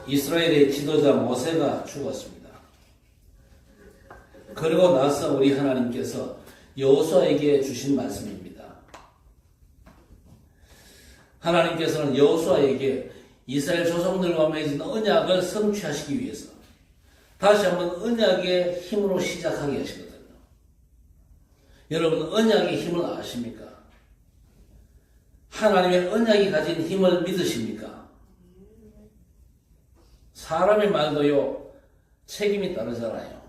이스라엘의 지도자 모세가 죽었습니다. 그리고 나서 우리 하나님께서 여호수아에게 주신 말씀입니다. 하나님께서는 여호수아에게 이스라엘 조상들과 맺은 언약을 성취하시기 위해서 다시 한번 언약의 힘으로 시작하게 하시거든요. 여러분, 언약의 힘을 아십니까? 하나님의 언약이 가진 힘을 믿으십니까? 사람의 말도요, 책임이 따르잖아요.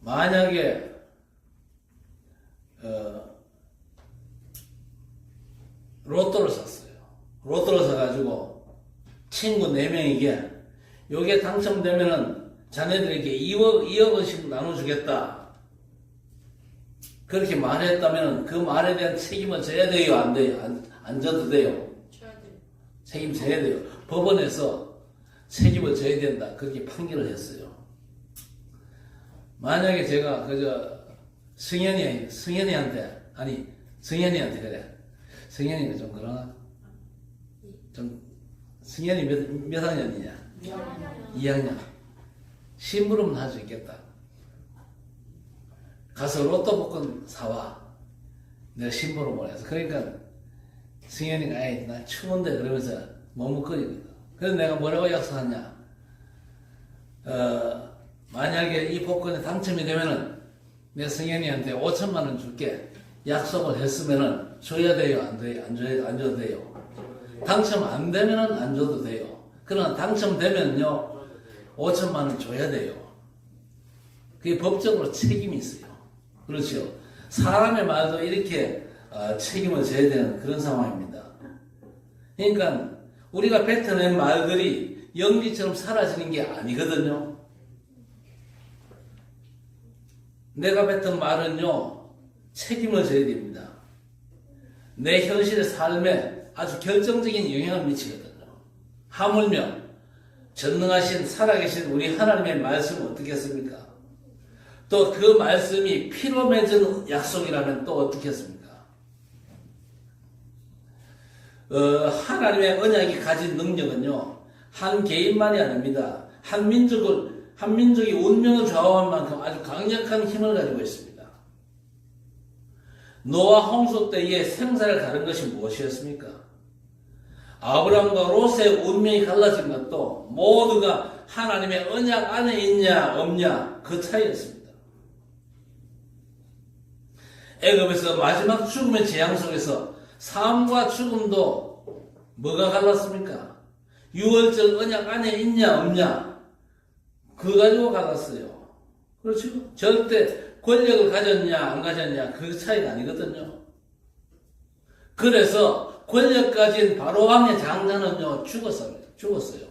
만약에 로또를 샀어요. 로또를 사가지고 친구 4명에게 요게 당첨되면은 자네들에게 2억 원씩 나눠주겠다. 그렇게 말했다면 그 말에 대한 책임을 져야 돼요? 안 돼요? 안 져도 돼요? 져야 돼요. 책임 져야 돼요. 법원에서 책임을 져야 된다. 그렇게 판결을 했어요. 만약에 제가 승현이한테 그래. 승현이가 좀 그러나? 좀 승현이 몇 학년이냐? 2학년. 심부름은 할 수 있겠다. 가서 로또 복권 사와. 내가 심부름을 해서. 그러니까 승현이가 에이 나 추운데 그러면서 머뭇거리거든. 그래서 내가 뭐라고 약속하냐? 만약에 이 복권에 당첨이 되면은 내 승현이한테 5천만 원 줄게. 약속을 했으면은 줘야 돼요? 안 돼요? 안 줘도 돼요? 당첨 안 되면은 안 줘도 돼요. 그러나 당첨되면요 5천만 원 줘야 돼요. 그게 법적으로 책임이 있어요. 그렇죠. 사람의 말도 이렇게 책임을 져야 되는 그런 상황입니다. 그러니까 우리가 뱉어낸 말들이 연기처럼 사라지는 게 아니거든요. 내가 뱉은 말은요 책임을 져야 됩니다. 내 현실의 삶에 아주 결정적인 영향을 미치거든요. 하물며 전능하신 살아계신 우리 하나님의 말씀은 어떻겠습니까? 또 그 말씀이 피로 맺은 약속이라면 또 어떻겠습니까? 하나님의 언약이 가진 능력은요 한 개인만이 아닙니다. 한 민족의 운명을 좌우한 만큼 아주 강력한 힘을 가지고 있습니다. 노아 홍수 때에 생사를 가른 것이 무엇이었습니까? 아브라함과 롯의 운명이 갈라진 것도 모두가 하나님의 언약 안에 있냐 없냐 그 차이였습니다. 애굽에서 마지막 죽음의 재앙 속에서 삶과 죽음도 뭐가 갈랐습니까? 유월절 언약 안에 있냐 없냐 그거 가지고 갈랐어요. 그렇죠? 절대 권력을 가졌냐 안 가졌냐 그 차이가 아니거든요. 그래서 권력 가진 바로왕의 장자는요 죽었어요.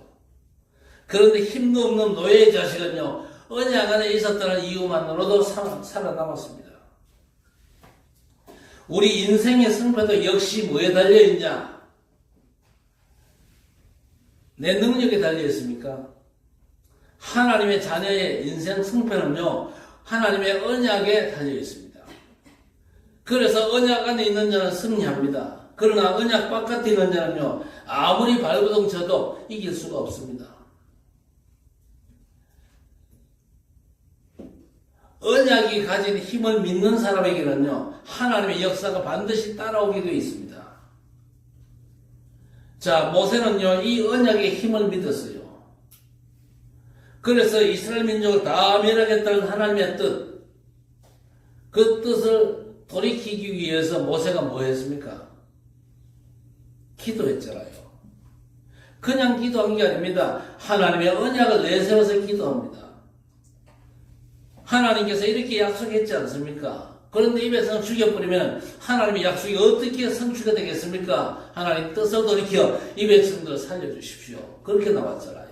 그런데 힘도 없는 노예의 자식은요 언약 안에 있었다는 이유만으로도 살아남았습니다. 우리 인생의 승패도 역시 뭐에 달려있냐? 내 능력에 달려있습니까? 하나님의 자녀의 인생 승패는요 하나님의 언약에 달려있습니다. 그래서 언약 안에 있는 자는 승리합니다. 그러나 언약 바깥에 있는 자는요 아무리 발버둥 쳐도 이길 수가 없습니다. 언약이 가진 힘을 믿는 사람에게는요 하나님의 역사가 반드시 따라오게 되어 있습니다. 자, 모세는요 이 언약의 힘을 믿었어요. 그래서 이스라엘 민족을 다 멸하겠다는 하나님의 뜻, 그 뜻을 돌이키기 위해서 모세가 뭐 했습니까? 기도했잖아요. 그냥 기도한 게 아닙니다. 하나님의 언약을 내세워서 기도합니다. 하나님께서 이렇게 약속했지 않습니까? 그런데 입에서 죽여버리면 하나님의 약속이 어떻게 성취가 되겠습니까? 하나님 뜻을 돌이켜 이 백성들을 살려주십시오. 그렇게 나왔잖아요.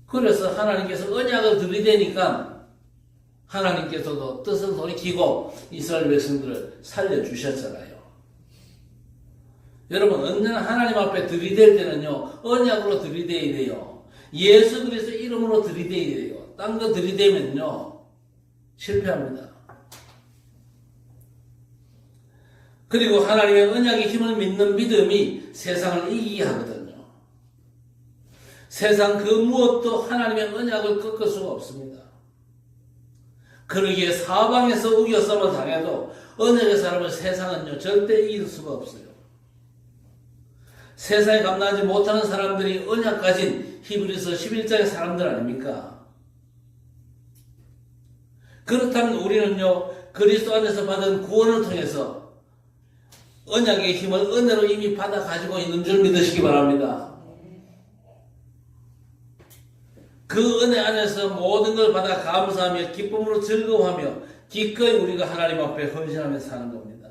그래서 하나님께서 언약을 들이대니까 하나님께서도 뜻을 돌이키고 이스라엘 백성들을 살려주셨잖아요. 여러분, 언제나 하나님 앞에 들이댈 때는요 언약으로 들이대야 돼요. 예수 그리스도 이름으로 들이대야 돼요. 딴 거 들이대면요 실패합니다. 그리고 하나님의 언약의 힘을 믿는 믿음이 세상을 이기게 하거든요. 세상 그 무엇도 하나님의 언약을 꺾을 수가 없습니다. 그러기에 사방에서 우겨싸움을 당해도 언약의 사람을 세상은요 절대 이길 수가 없어요. 세상에 감당하지 못하는 사람들이 언약 가진 히브리서 11장의 사람들 아닙니까? 그렇다면 우리는요 그리스도 안에서 받은 구원을 통해서 언약의 힘을 은혜로 이미 받아 가지고 있는 줄 믿으시기 바랍니다. 그 은혜 안에서 모든 걸 받아 감사하며 기쁨으로 즐거워하며 기꺼이 우리가 하나님 앞에 헌신하며 사는 겁니다.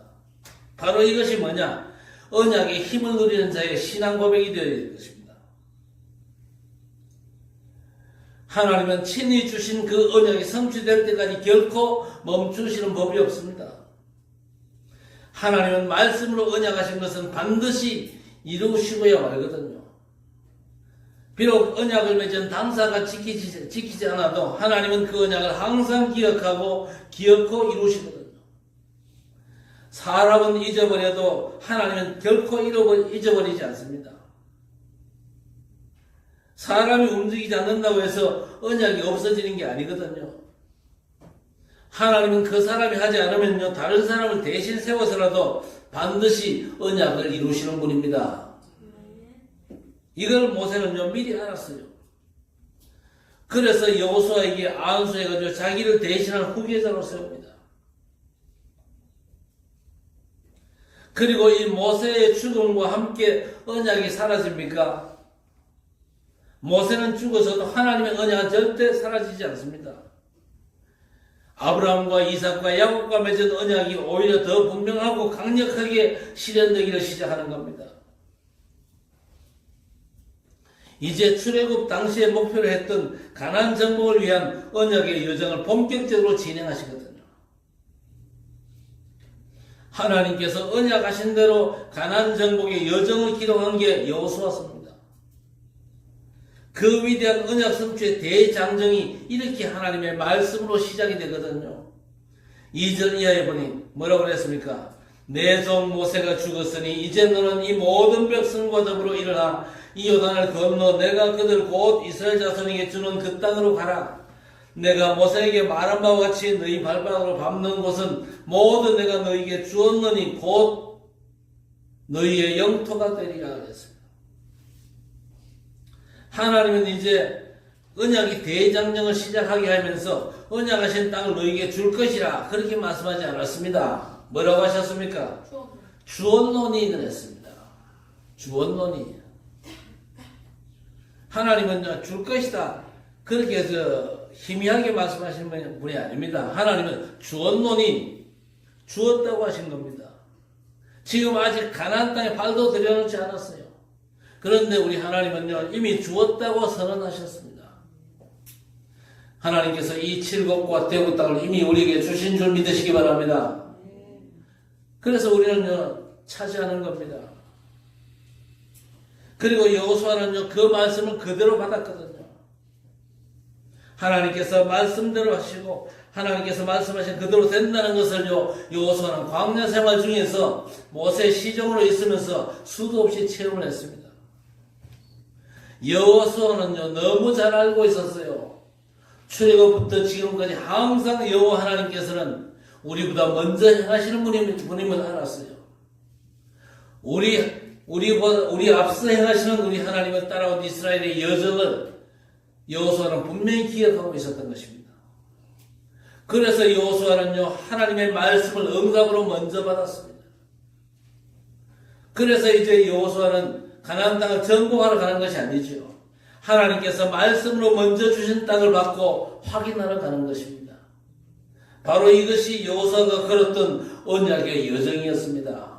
바로 이것이 뭐냐? 언약의 힘을 누리는 자의 신앙 고백이 되어야 될 것입니다. 하나님은 친히 주신 그 언약이 성취될 때까지 결코 멈추시는 법이 없습니다. 하나님은 말씀으로 언약하신 것은 반드시 이루시고야 말거든요. 비록 언약을 맺은 당사가 지키지 않아도 하나님은 그 언약을 항상 기억하고 기어코 이루시거든요. 사람은 잊어버려도 하나님은 결코 잊어버리지 않습니다. 사람이 움직이지 않는다고 해서 언약이 없어지는 게 아니거든요. 하나님은 그 사람이 하지 않으면요 다른 사람을 대신 세워서라도 반드시 언약을 이루시는 분입니다. 이걸 모세는요 미리 알았어요. 그래서 여호수아에게 안수해가지고 자기를 대신한 후계자로 세웁니다. 그리고 이 모세의 죽음과 함께 언약이 사라집니까? 모세는 죽어서도 하나님의 언약은 절대 사라지지 않습니다. 아브라함과 이삭과 야곱과 맺은 언약이 오히려 더 분명하고 강력하게 실현되기를 시작하는 겁니다. 이제 출애굽 당시에 목표로 했던 가나안 정복을 위한 언약의 여정을 본격적으로 진행하시거든요. 하나님께서 언약하신 대로 가나안 정복의 여정을 기록한 게 여호수아서입니다. 그 위대한 언약 성취의 대장정이 이렇게 하나님의 말씀으로 시작이 되거든요. 2절 이하에 보니 뭐라고 그랬습니까? 내 종 모세가 죽었으니 이제 너는 이 모든 백성과 더불어 일어나 이 요단을 건너 내가 그들 곧 이스라엘 자손에게 주는 그 땅으로 가라. 내가 모세에게 말한 바와 같이 너희 발바닥으로 밟는 곳은 모두 내가 너희에게 주었느니 곧 너희의 영토가 되리라 그랬습니다. 하나님은 이제 언약이 대장정을 시작하게 하면서 언약하신 땅을 너희에게 줄 것이라 그렇게 말씀하지 않았습니다. 뭐라고 하셨습니까? 주었노니 그랬습니다. 주었노니. 하나님은 줄 것이다. 그렇게 해서 희미하게 말씀하시는 분이 아닙니다. 하나님은 주었노니 주었다고 하신 겁니다. 지금 아직 가나안 땅에 발도 들여놓지 않았어요. 그런데 우리 하나님은요 이미 주었다고 선언하셨습니다. 하나님께서 이 칠곡과 대구 땅을 이미 우리에게 주신 줄 믿으시기 바랍니다. 그래서 우리는요 차지하는 겁니다. 그리고 여호수아는요 그 말씀을 그대로 받았거든요. 하나님께서 말씀대로 하시고 하나님께서 말씀하신 그대로 된다는 것을요 여호수아는 광야 생활 중에서 모세 시종으로 있으면서 수도 없이 체험을 했습니다. 여호수아는요 너무 잘 알고 있었어요. 출애굽부터 지금까지 항상 여호와 하나님께서는 우리보다 먼저 행하시는 분임을 알았어요. 우리 앞서 행하시는 우리 하나님을 따라온 이스라엘의 여정을 여호수아는 분명히 기억하고 있었던 것입니다. 그래서 여호수아는요 하나님의 말씀을 응답으로 먼저 받았습니다. 그래서 이제 여호수아는 가나안 땅을 정복하러 가는 것이 아니죠. 하나님께서 말씀으로 먼저 주신 땅을 받고 확인하러 가는 것입니다. 바로 이것이 여호수아가 걸었던 언약의 여정이었습니다.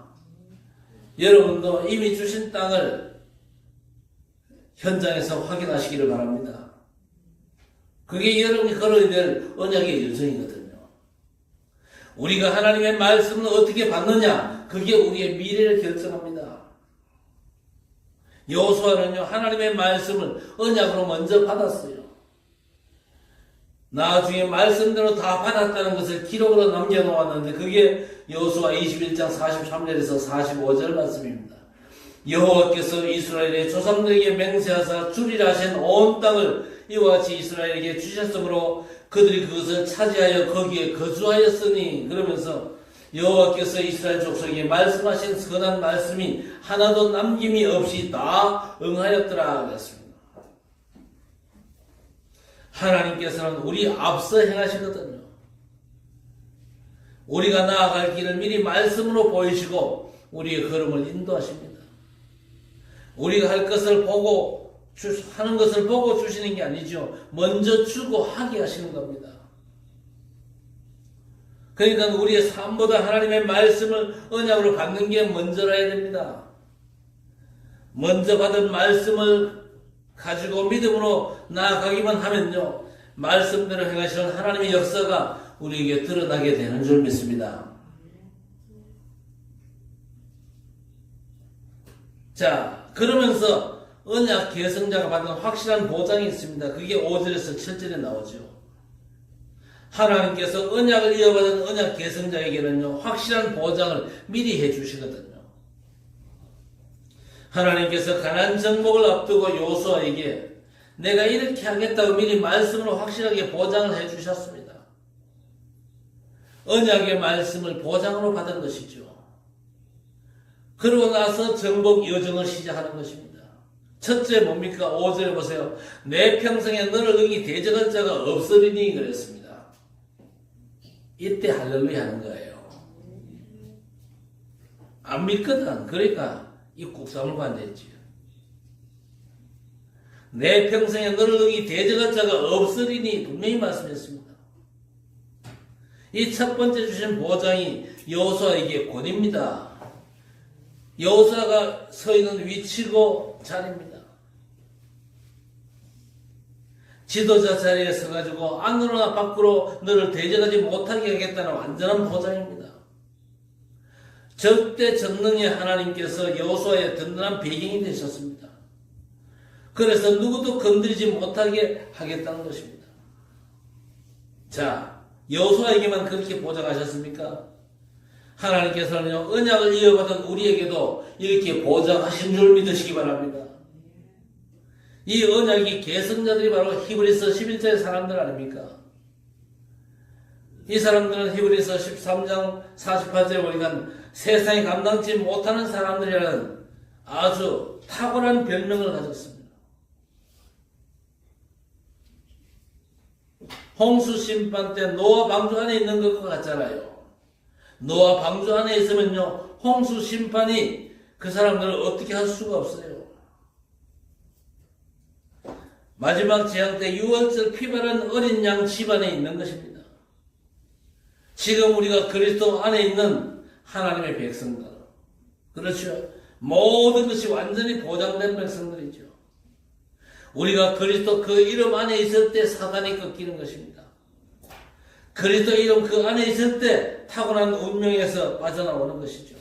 여러분도 이미 주신 땅을 현장에서 확인하시기를 바랍니다. 그게 여러분이 걸어야 될 언약의 여정이거든요. 우리가 하나님의 말씀을 어떻게 받느냐, 그게 우리의 미래를 결정합니다. 여호수아는요 하나님의 말씀을 언약으로 먼저 받았어요. 나중에 말씀대로 다 받았다는 것을 기록으로 남겨놓았는데 그게 여호수아 21장 43절에서 45절 말씀입니다. 여호와께서 이스라엘의 조상들에게 맹세하사 주리라 하신 온 땅을 이와 같이 이스라엘에게 주셨으므로 그들이 그것을 차지하여 거기에 거주하였으니, 그러면서 여호와께서 이스라엘 족속에게 말씀하신 선한 말씀이 하나도 남김이 없이 다 응하였더라 그랬습니다. 하나님께서는 우리 앞서 행하시거든요. 우리가 나아갈 길을 미리 말씀으로 보이시고 우리의 걸음을 인도하십니다. 우리가 할 것을 보고 하는 것을 보고 주시는 게 아니죠. 먼저 주고 하게 하시는 겁니다. 그러니까 우리의 삶보다 하나님의 말씀을 언약으로 받는 게 먼저라야 됩니다. 먼저 받은 말씀을 가지고 믿음으로 나아가기만 하면요, 말씀대로 행하시는 하나님의 역사가 우리에게 드러나게 되는 줄 믿습니다. 자, 그러면서 언약 계승자가 받는 확실한 보장이 있습니다. 그게 5절에서 7절에 나오죠. 하나님께서 언약을 이어받은 언약 계승자에게는요, 확실한 보장을 미리 해주시거든요. 하나님께서 가나안 정복을 앞두고 여호수아에게 내가 이렇게 하겠다고 미리 말씀으로 확실하게 보장을 해주셨습니다. 언약의 말씀을 보장으로 받은 것이죠. 그러고 나서 정복 여정을 시작하는 것입니다. 첫째 뭡니까? 5절에 보세요. 내 평생에 너를 능히 대적할 자가 없으리니 그랬습니다. 이때 할렐루야 하는 거예요. 안 믿거든. 그러니까 이 꾹 싸물고 앉아있지. 내 평생에 너를 능히 대적할 자가 없으리니 분명히 말씀했습니다. 이 첫 번째 주신 보장이 여호수아에게 권위입니다. 여호수아가 서 있는 위치고 자리입니다. 지도자 자리에 서가지고 안으로나 밖으로 너를 대적하지 못하게 하겠다는 완전한 보장입니다. 절대 전능의 하나님께서 여호수아의 든든한 배경이 되셨습니다. 그래서 누구도 건드리지 못하게 하겠다는 것입니다. 자, 여호수아에게만 그렇게 보장하셨습니까? 하나님께서는요, 언약을 이어받은 우리에게도 이렇게 보장하신 줄 믿으시기 바랍니다. 이 언약이 계승자들이 바로 히브리서 11장의 사람들 아닙니까? 이 사람들은 히브리서 13장 48절에 보니까 세상에 감당치 못하는 사람들이라는 아주 탁월한 별명을 가졌습니다. 홍수 심판 때 노아 방주 안에 있는 것과 같잖아요. 노아 방주 안에 있으면요, 홍수 심판이 그 사람들을 어떻게 할 수가 없어요. 마지막 재앙 때 6월절 피바른 어린 양 집안에 있는 것입니다. 지금 우리가 그리스도 안에 있는 하나님의 백성들, 그렇죠? 모든 것이 완전히 보장된 백성들이죠. 우리가 그리스도 그 이름 안에 있을 때 사단이 꺾이는 것입니다. 그리스도 이름 그 안에 있을 때 타고난 운명에서 빠져나오는 것이죠.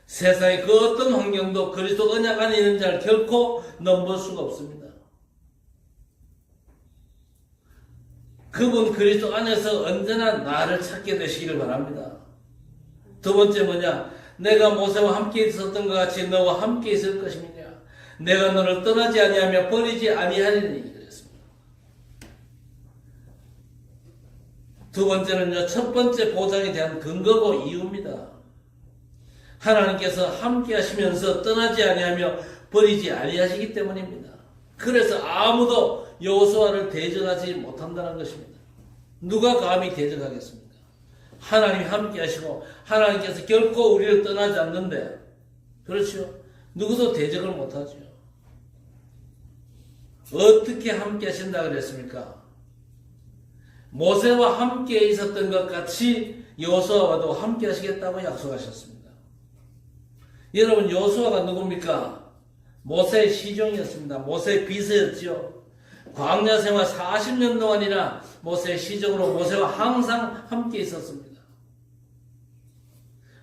세상의 그 어떤 환경도 그리스도 언약 안에 있는 자를 결코 넘볼 수가 없습니다. 그분 그리스도 안에서 언제나 나를 찾게 되시기를 바랍니다. 두 번째 뭐냐? 내가 모세와 함께 있었던 것 같이 너와 함께 있을 것이냐? 내가 너를 떠나지 아니하며 버리지 아니하리니 그랬습니다. 두 번째는요, 첫 번째 보장에 대한 근거고 이유입니다. 하나님께서 함께 하시면서 떠나지 아니하며 버리지 아니하시기 때문입니다. 그래서 아무도 여호수아를 대적하지 못한다는 것입니다. 누가 감히 대적하겠습니까? 하나님이 함께 하시고 하나님께서 결코 우리를 떠나지 않는데, 그렇죠? 누구도 대적을 못하죠. 어떻게 함께 하신다 그랬습니까? 모세와 함께 있었던 것 같이 여호수아와도 함께 하시겠다고 약속하셨습니다. 여러분, 여호수아가 누굽니까? 모세의 시종이었습니다. 모세의 비서였죠. 광야 생활 40년 동안이나 모세의 시종으로 모세와 항상 함께 있었습니다.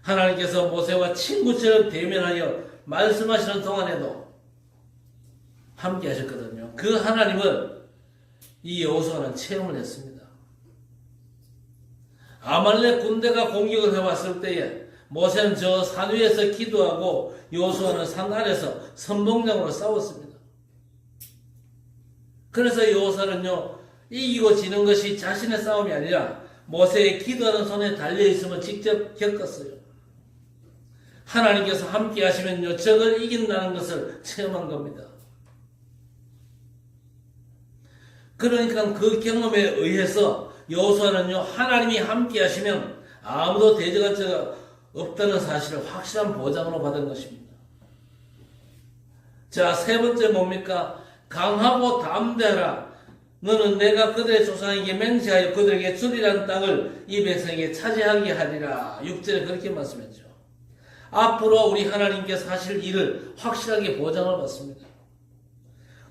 하나님께서 모세와 친구처럼 대면하여 말씀하시는 동안에도 함께 하셨거든요. 그 하나님을 이 여호수아는 체험을 했습니다. 아말렉 군대가 공격을 해왔을 때에 모세는 저 산 위에서 기도하고 여호수아는 산 아래에서 선봉장으로 싸웠습니다. 그래서 여호수아는요, 이기고 지는 것이 자신의 싸움이 아니라 모세의 기도하는 손에 달려있음을 직접 겪었어요. 하나님께서 함께 하시면요, 적을 이긴다는 것을 체험한 겁니다. 그러니까 그 경험에 의해서 여호수아는요, 하나님이 함께 하시면 아무도 대적할 자가 없다는 사실을 확실한 보장으로 받은 것입니다. 자, 세 번째 뭡니까? 강하고 담대하라. 너는 내가 그들의 조상에게 맹세하여 그들에게 주리라는 땅을 이 백성에게 차지하게 하리라. 6절에 그렇게 말씀했죠. 앞으로 우리 하나님께서 하실 일을 확실하게 보장을 받습니다.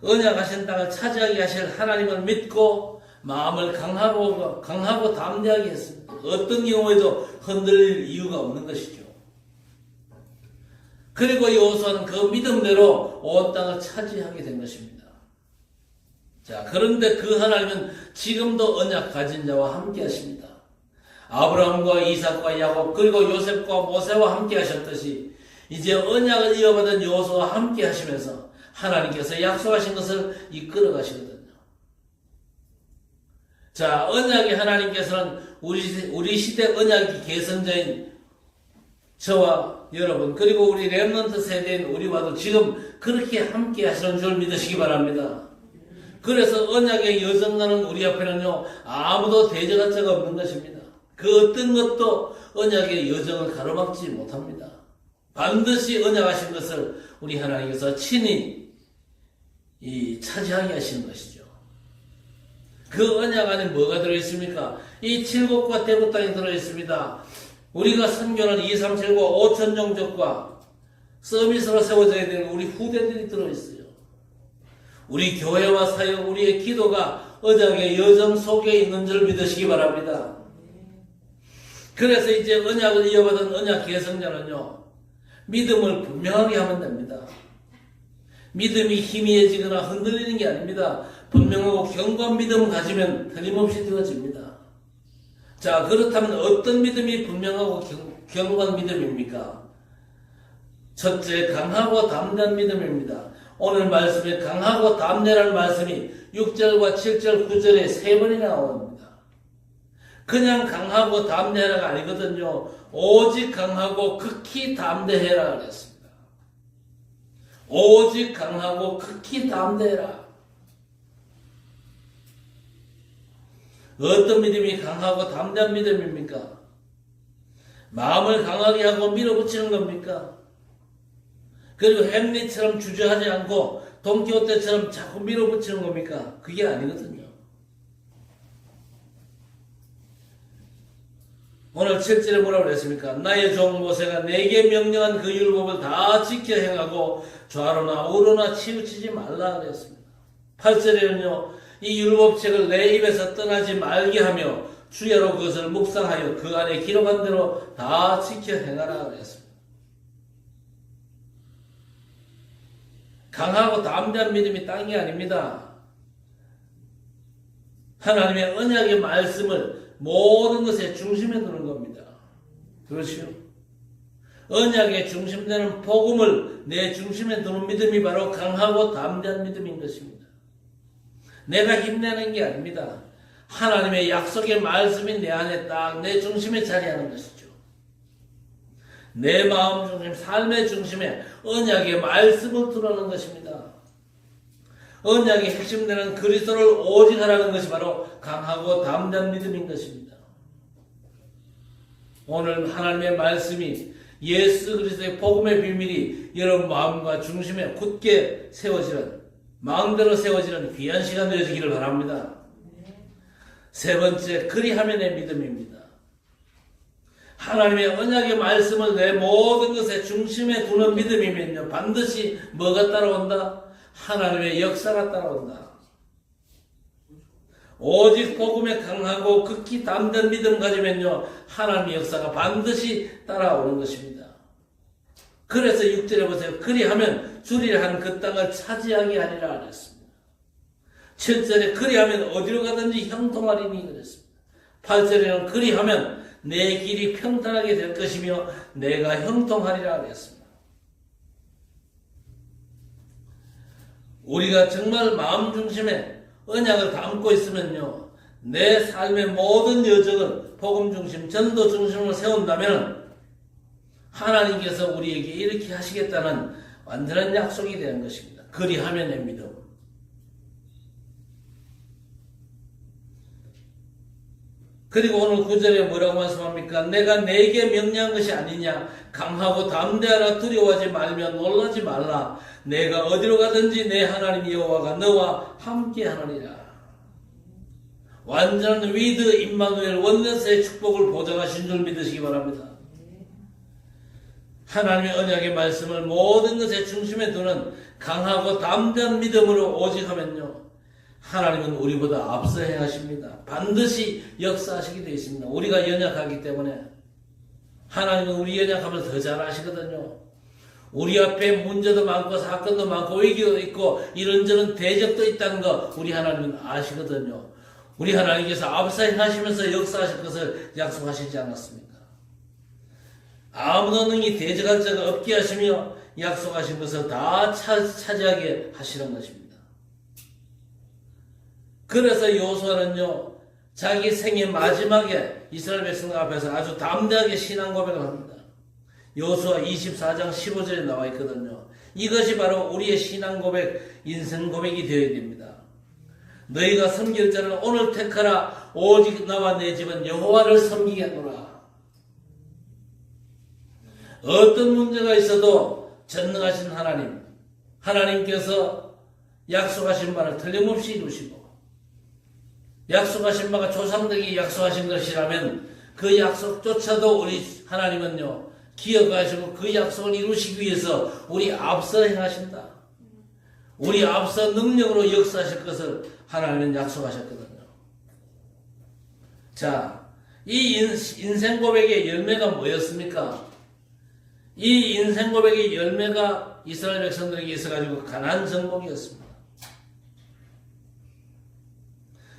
언약하신 땅을 차지하게 하실 하나님을 믿고 마음을 강하고 담대하게 했습니다. 어떤 경우에도 흔들릴 이유가 없는 것이죠. 그리고 여호수아는 그 믿음대로 온 땅을 차지하게 된 것입니다. 자, 그런데 그 하나님은 지금도 언약 가진 자와 함께 하십니다. 아브라함과 이삭과 야곱 그리고 요셉과 모세와 함께 하셨듯이 이제 언약을 이어받은 여호수아와 함께 하시면서 하나님께서 약속하신 것을 이끌어 가시거든요. 자, 언약의 하나님께서는 우리 시대 언약의 계승자인 저와 여러분 그리고 우리 렘넌트 세대인 우리와도 지금 그렇게 함께 하시는 줄 믿으시기 바랍니다. 그래서 언약의 여정가는 우리 앞에는요, 아무도 대적할 자가 없는 것입니다. 그 어떤 것도 언약의 여정을 가로막지 못합니다. 반드시 언약하신 것을 우리 하나님께서 친히 차지하게 하시는 것이죠. 그 언약 안에 뭐가 들어있습니까? 이 칠곡과 대구 땅이 들어있습니다. 우리가 선교는 2, 3, 7과 5천 종족과 서밋으로 세워져야 되는 우리 후대들이 들어있어요. 우리 교회와 사역, 우리의 기도가 언약의 여정 속에 있는 줄 믿으시기 바랍니다. 그래서 이제 언약을 이어받은 언약 계승자는요, 믿음을 분명하게 하면 됩니다. 믿음이 희미해지거나 흔들리는 게 아닙니다. 분명하고 견고한 믿음을 가지면 틀림없이 되어집니다. 자, 그렇다면 어떤 믿음이 분명하고 견고한 믿음입니까? 첫째, 강하고 담대한 믿음입니다. 오늘 말씀에 강하고 담대라는 말씀이 6절과 7절, 9절에 3번이나 나옵니다. 그냥 강하고 담대하라가 아니거든요. 오직 강하고 극히 담대해라 그랬습니다. 오직 강하고 극히 담대해라. 어떤 믿음이 강하고 담대한 믿음입니까? 마음을 강하게 하고 밀어붙이는 겁니까? 그리고 햄릿처럼 주저하지 않고 돈키호테처럼 자꾸 밀어붙이는 겁니까? 그게 아니거든요. 오늘 7절에 뭐라고 그랬습니까? 나의 종 모세가 내게 명령한 그 율법을 다 지켜 행하고 좌로나 우로나 치우치지 말라 그랬습니다. 8절에는요. 이 율법책을 내 입에서 떠나지 말게 하며 주야로 그것을 묵상하여 그 안에 기록한 대로 다 지켜 행하라 그랬습니다. 강하고 담대한 믿음이 딴 게 아닙니다. 하나님의 언약의 말씀을 모든 것의 중심에 두는 겁니다. 그렇죠? 언약의 중심되는 복음을 내 중심에 두는 믿음이 바로 강하고 담대한 믿음인 것입니다. 내가 힘내는 게 아닙니다. 하나님의 약속의 말씀이 내 안에 딱 내 중심에 자리하는 것이죠. 내 마음 중심, 삶의 중심에 언약의 말씀을 두라는 것입니다. 언약의 핵심되는 그리스도를 오직 하라는 것이 바로 강하고 담대한 믿음인 것입니다. 오늘 하나님의 말씀이 예수 그리스도의 복음의 비밀이 여러분 마음과 중심에 굳게 세워지는, 마음대로 세워지는 귀한 시간 되어지기를 바랍니다. 세 번째, 그리하면의 믿음입니다. 하나님의 언약의 말씀을 내 모든 것의 중심에 두는 믿음이면요, 반드시 뭐가 따라온다? 하나님의 역사가 따라온다. 오직 복음에 강하고 극히 담대한 믿음 가지면요, 하나님의 역사가 반드시 따라오는 것입니다. 그래서 6절에 보세요. 그리하면 주리라 한 그 땅을 차지하게 하리라 그랬습니다. 7절에 그리하면 어디로 가든지 형통하리니 그랬습니다. 8절에는 그리하면 내 길이 평탄하게 될 것이며 내가 형통하리라 하겠습니다. 우리가 정말 마음 중심에 언약을 담고 있으면요, 내 삶의 모든 여정을 복음 중심, 전도 중심으로 세운다면 하나님께서 우리에게 이렇게 하시겠다는 완전한 약속이 되는 것입니다. 그리하면 내 믿음. 그리고 오늘 9절에 뭐라고 말씀합니까? 내가 내게 명령한 것이 아니냐? 강하고 담대하라. 두려워하지 말며 놀라지 말라. 내가 어디로 가든지 내 하나님 여호와가 너와 함께 하느니라. 완전한 위드 임마누엘 원내스의 축복을 보장하신 줄 믿으시기 바랍니다. 하나님의 언약의 말씀을 모든 것의 중심에 두는 강하고 담대한 믿음으로 오직 하면요, 하나님은 우리보다 앞서 행하십니다. 반드시 역사하시게 되어 있습니다. 우리가 연약하기 때문에 하나님은 우리 연약함을 더 잘 아시거든요. 우리 앞에 문제도 많고 사건도 많고 위기도 있고 이런저런 대적도 있다는 거 우리 하나님은 아시거든요. 우리 하나님께서 앞서 행하시면서 역사하실 것을 약속하시지 않았습니까? 아무도 능히 대적할 자가 없게 하시며 약속하신 것을 다 차지하게 하시는 것입니다. 그래서 여호수아는요, 자기 생애 마지막에 이스라엘 백성 앞에서 아주 담대하게 신앙 고백을 합니다. 여호수아 24장 15절에 나와 있거든요. 이것이 바로 우리의 신앙 고백, 인생 고백이 되어야 됩니다. 너희가 섬길 자는 오늘 택하라. 오직 나와 내 집은 여호와를 섬기겠노라. 어떤 문제가 있어도 전능하신 하나님, 하나님께서 약속하신 바를 틀림없이 이루시고 약속하신 바가 조상들에게 약속하신 것이라면 그 약속조차도 우리 하나님은요, 기억하시고 그 약속을 이루시기 위해서 우리 앞서 행하신다. 우리 앞서 능력으로 역사하실 것을 하나님은 약속하셨거든요. 자, 이 인생 고백의 열매가 뭐였습니까? 이 인생 고백의 열매가 이스라엘 백성들에게 있어가지고 가나안 정복이었습니다.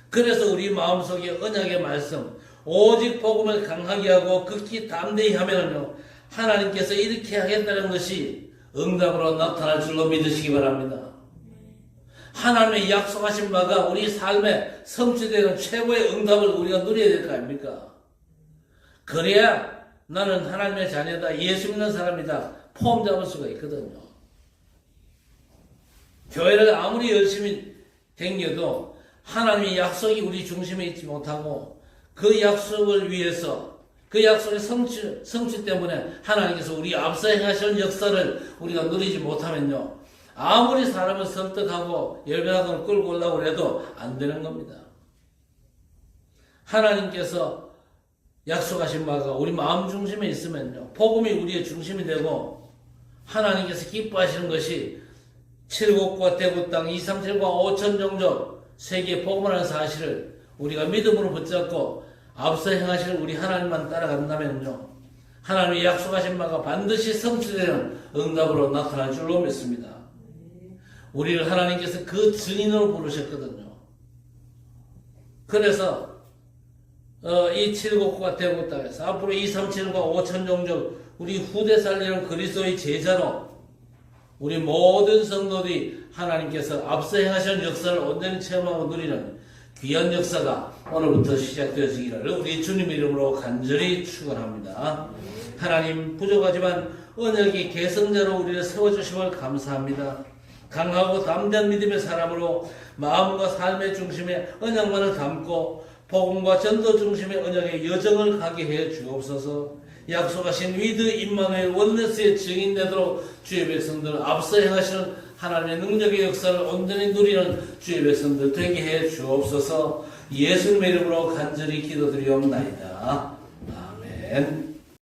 그래서 우리 마음속에 언약의 말씀, 오직 복음을 강하게 하고 극히 담대히 하면요, 하나님께서 이렇게 하겠다는 것이 응답으로 나타날 줄로 믿으시기 바랍니다. 하나님의 약속하신 바가 우리 삶에 성취되는 최고의 응답을 우리가 누려야 될 거 아닙니까? 그래야 나는 하나님의 자녀다, 예수 믿는 사람이다 폼 잡을 수가 있거든요. 교회를 아무리 열심히 댕겨도 하나님의 약속이 우리 중심에 있지 못하고 그 약속을 위해서 그 약속의 성취 때문에 하나님께서 우리 앞서 행하시는 역사를 우리가 누리지 못하면요, 아무리 사람을 설득하고 열매학원을 끌고 오려고 해도 안 되는 겁니다. 하나님께서 약속하신 바가 우리 마음 중심에 있으면요, 복음이 우리의 중심이 되고 하나님께서 기뻐하시는 것이 칠곡과 대구 땅 237과 5천 종족 세계에 복음하는 사실을 우리가 믿음으로 붙잡고 앞서 행하시는 우리 하나님만 따라간다면요, 하나님이 약속하신 바가 반드시 성취되는 응답으로 나타날 줄로 믿습니다. 우리를 하나님께서 그 증인으로 부르셨거든요. 그래서 이 칠곡과 대구 땅에서 앞으로 237과 5천 종족 우리 후대 살리는 그리스도의 제자로 우리 모든 성도들이 하나님께서 앞서 행하시는 역사를 온전히 체험하고 누리는 귀한 역사가 오늘부터 시작되어지기를 우리 주님 이름으로 간절히 축원합니다. 하나님, 부족하지만 언약의 계승자로 우리를 세워주심을 감사합니다. 강하고 담대한 믿음의 사람으로 마음과 삶의 중심에 언약만을 담고 복음과 전도 중심의 언약의 여정을 가게 해 주옵소서. 약속하신 위드 임마누엘 원네스의 증인 되도록 주의 백성들 앞서 행하시는 하나님의 능력의 역사를 온전히 누리는 주의 백성들 되게 해 주옵소서. 예수님의 이름으로 간절히 기도드리옵나이다. 아멘.